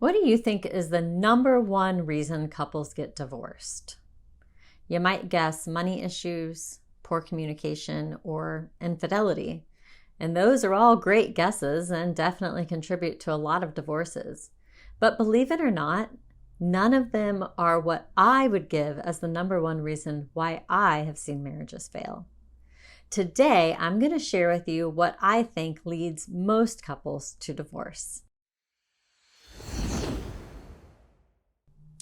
What do you think is the number one reason couples get divorced? You might guess money issues, poor communication, or infidelity. And those are all great guesses and definitely contribute to a lot of divorces. But believe it or not, none of them are what I would give as the number one reason why I have seen marriages fail. Today, I'm going to share with you what I think leads most couples to divorce.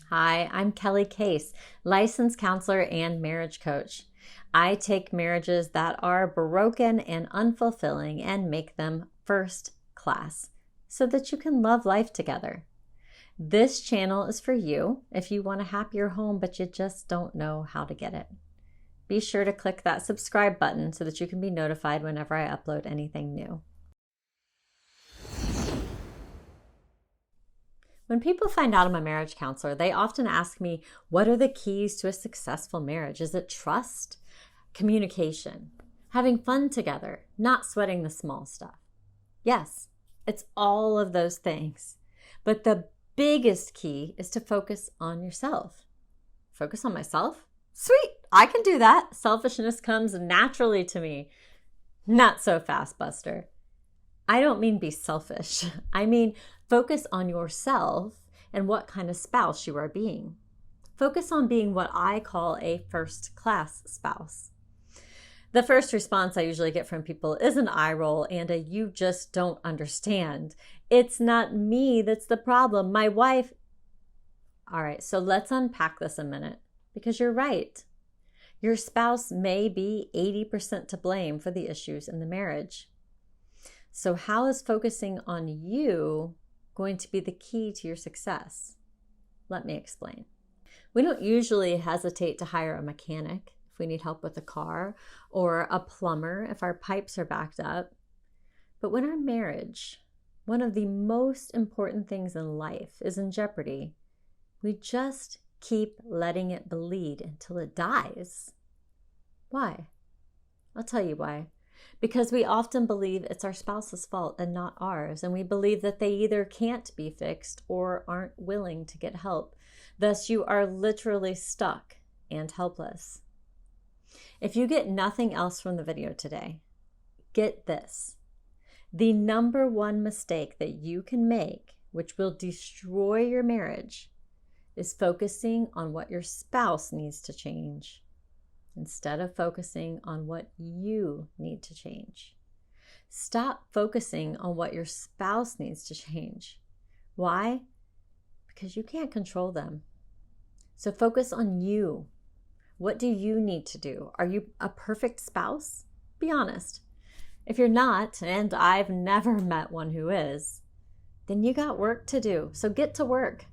Hi, I'm Kelly Case, licensed counselor and marriage coach. I take marriages that are broken and unfulfilling and make them first class so that you can love life together. This channel is for you if you want a happier home but you just don't know how to get it. Be sure to click that subscribe button so that you can be notified whenever I upload anything new. When people find out I'm a marriage counselor, they often ask me, what are the keys to a successful marriage? Is it trust, communication, having fun together, not sweating the small stuff? Yes, it's all of those things. But the biggest key is to focus on yourself. Focus on myself? Sweet, I can do that. Selfishness comes naturally to me. Not so fast, Buster. I don't mean be selfish. I mean focus on yourself and what kind of spouse you are being. Focus on being what I call a first-class spouse. The first response I usually get from people is an eye roll and a "you just don't understand. It's not me that's the problem. My wife..." All right, so let's unpack this a minute because you're right. Your spouse may be 80% to blame for the issues in the marriage. So how is focusing on you going to be the key to your success? Let me explain. We don't usually hesitate to hire a mechanic if we need help with a car or a plumber if our pipes are backed up. But when our marriage, one of the most important things in life, is in jeopardy, we just keep letting it bleed until it dies. Why? I'll tell you why. Because we often believe it's our spouse's fault and not ours, and we believe that they either can't be fixed or aren't willing to get help. Thus, you are literally stuck and helpless. If you get nothing else from the video today, get this. The number one mistake that you can make, which will destroy your marriage, is focusing on what your spouse needs to change, instead of focusing on what you need to change. Stop focusing on what your spouse needs to change. Why? Because you can't control them. So focus on you. What do you need to do? Are you a perfect spouse? Be honest. If you're not, and I've never met one who is, then you got work to do. So get to work.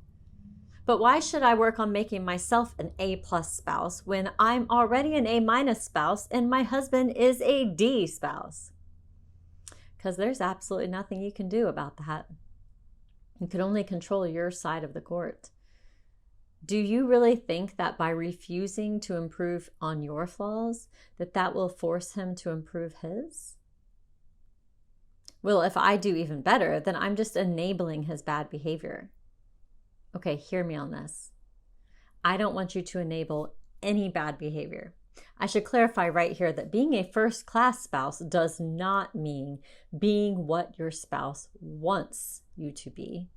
But why should I work on making myself an A+ spouse when I'm already an A- spouse and my husband is a D spouse? Because there's absolutely nothing you can do about that. You can only control your side of the court. Do you really think that by refusing to improve on your flaws, that will force him to improve his? Well, if I do even better, then I'm just enabling his bad behavior. Okay, hear me on this. I don't want you to enable any bad behavior. I should clarify right here that being a first-class spouse does not mean being what your spouse wants you to be.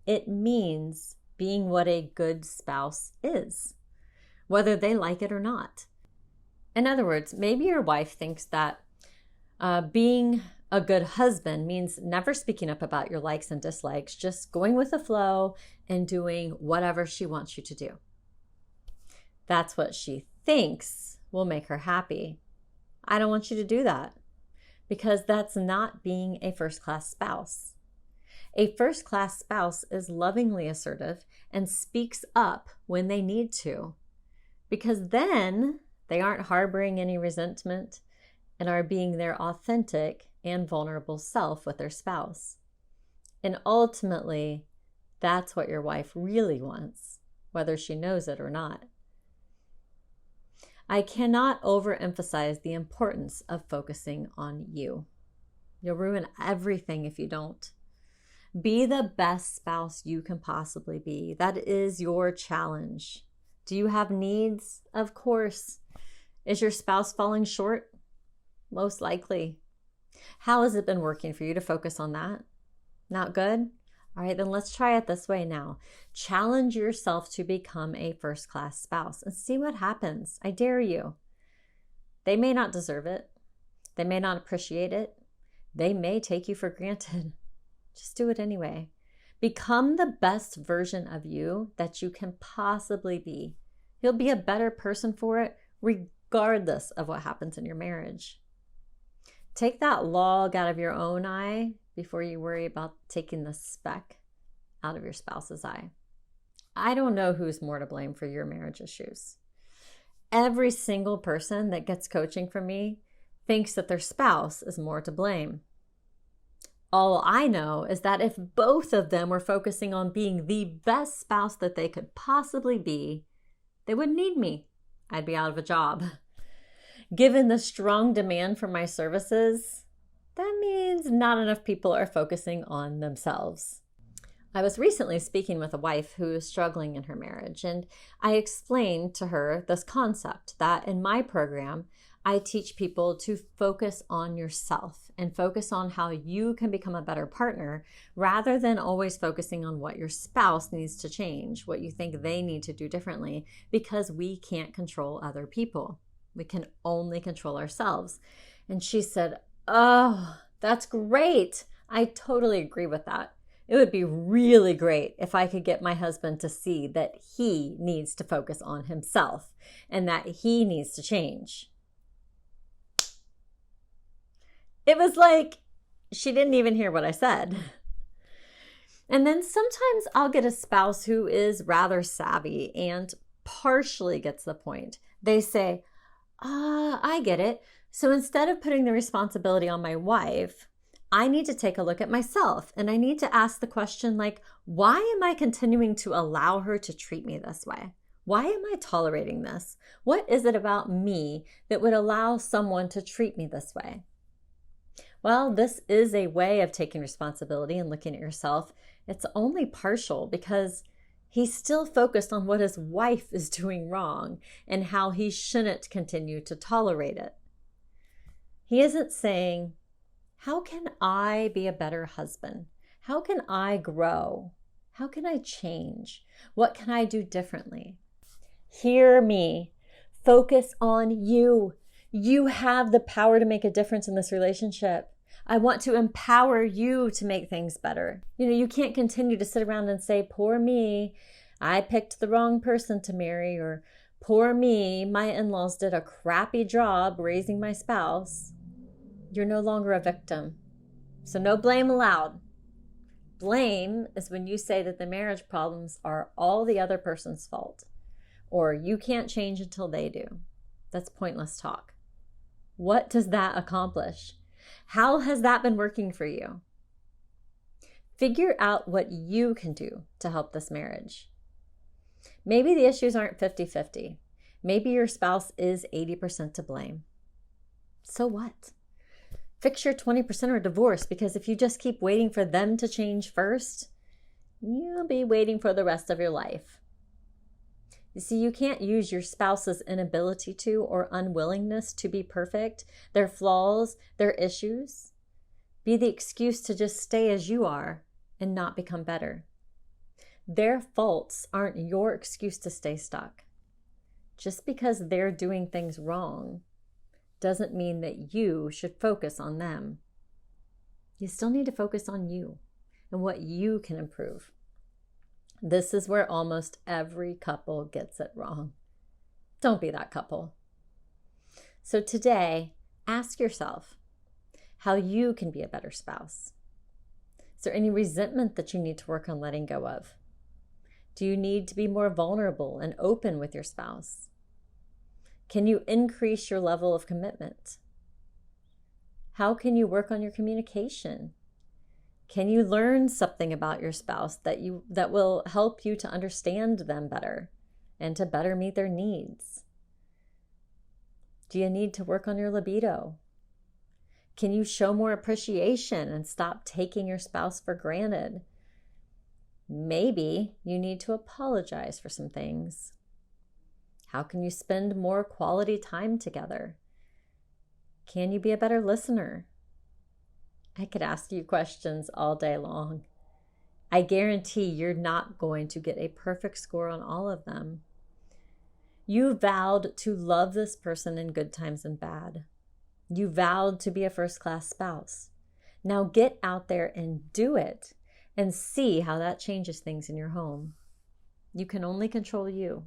It means being what a good spouse is, whether they like it or not. In other words, maybe your wife thinks that being a good husband means never speaking up about your likes and dislikes, just going with the flow and doing whatever she wants you to do. That's what she thinks will make her happy. I don't want you to do that because that's not being a first-class spouse. A first-class spouse is lovingly assertive and speaks up when they need to, because then they aren't harboring any resentment and are being their authentic and vulnerable self with their spouse. And ultimately, that's what your wife really wants, whether she knows it or not. I cannot overemphasize the importance of focusing on you. You'll ruin everything if you don't. Be the best spouse you can possibly be. That is your challenge. Do you have needs? Of course. Is your spouse falling short? Most likely. How has it been working for you to focus on that? Not good? All right, then let's try it this way now. Challenge yourself to become a first-class spouse and see what happens. I dare you. They may not deserve it. They may not appreciate it. They may take you for granted. Just do it anyway. Become the best version of you that you can possibly be. You'll be a better person for it, regardless of what happens in your marriage. Take that log out of your own eye before you worry about taking the speck out of your spouse's eye. I don't know who's more to blame for your marriage issues. Every single person that gets coaching from me thinks that their spouse is more to blame. All I know is that if both of them were focusing on being the best spouse that they could possibly be, they wouldn't need me. I'd be out of a job. Given the strong demand for my services, that means not enough people are focusing on themselves. I was recently speaking with a wife who is struggling in her marriage, and I explained to her this concept that in my program, I teach people to focus on yourself and focus on how you can become a better partner rather than always focusing on what your spouse needs to change, what you think they need to do differently, because we can't control other people. We can only control ourselves. And she said, "Oh, that's great. I totally agree with that. It would be really great if I could get my husband to see that he needs to focus on himself and that he needs to change." It was like she didn't even hear what I said. And then sometimes I'll get a spouse who is rather savvy and partially gets the point. They say, I get it. So instead of putting the responsibility on my wife, I need to take a look at myself. And I need to ask the question like, why am I continuing to allow her to treat me this way? Why am I tolerating this? What is it about me that would allow someone to treat me this way? Well, this is a way of taking responsibility and looking at yourself. It's only partial because he's still focused on what his wife is doing wrong and how he shouldn't continue to tolerate it. He isn't saying, how can I be a better husband? How can I grow? How can I change? What can I do differently? Hear me. Focus on you. You have the power to make a difference in this relationship. I want to empower you to make things better. You can't continue to sit around and say, poor me, I picked the wrong person to marry, or poor me, my in-laws did a crappy job raising my spouse. You're no longer a victim. So no blame allowed. Blame is when you say that the marriage problems are all the other person's fault, or you can't change until they do. That's pointless talk. What does that accomplish? How has that been working for you? Figure out what you can do to help this marriage. Maybe the issues aren't 50-50. Maybe your spouse is 80% to blame. So what? Fix your 20% or divorce, because if you just keep waiting for them to change first, you'll be waiting for the rest of your life. You see, you can't use your spouse's inability to or unwillingness to be perfect, their flaws, their issues, be the excuse to just stay as you are and not become better. Their faults aren't your excuse to stay stuck. Just because they're doing things wrong doesn't mean that you should focus on them. You still need to focus on you and what you can improve. This is where almost every couple gets it wrong. Don't be that couple. So today, ask yourself how you can be a better spouse. Is there any resentment that you need to work on letting go of? Do you need to be more vulnerable and open with your spouse? Can you increase your level of commitment? How can you work on your communication? Can you learn something about your spouse that will help you to understand them better and to better meet their needs? Do you need to work on your libido? Can you show more appreciation and stop taking your spouse for granted? Maybe you need to apologize for some things. How can you spend more quality time together? Can you be a better listener? I could ask you questions all day long. I guarantee you're not going to get a perfect score on all of them. You vowed to love this person in good times and bad. You vowed to be a first-class spouse. Now get out there and do it and see how that changes things in your home. You can only control you.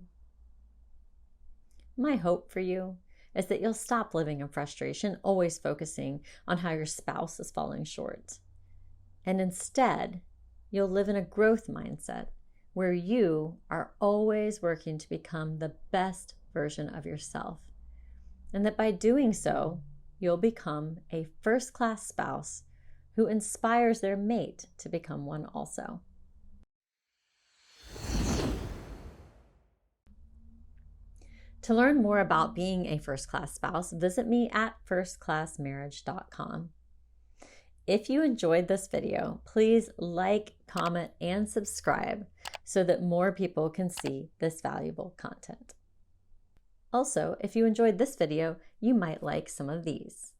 My hope for you is that you'll stop living in frustration, always focusing on how your spouse is falling short. And instead, you'll live in a growth mindset where you are always working to become the best version of yourself. And that by doing so, you'll become a first-class spouse who inspires their mate to become one also. To learn more about being a first-class spouse, visit me at firstclassmarriage.com. If you enjoyed this video, please like, comment, and subscribe so that more people can see this valuable content. Also, if you enjoyed this video, you might like some of these.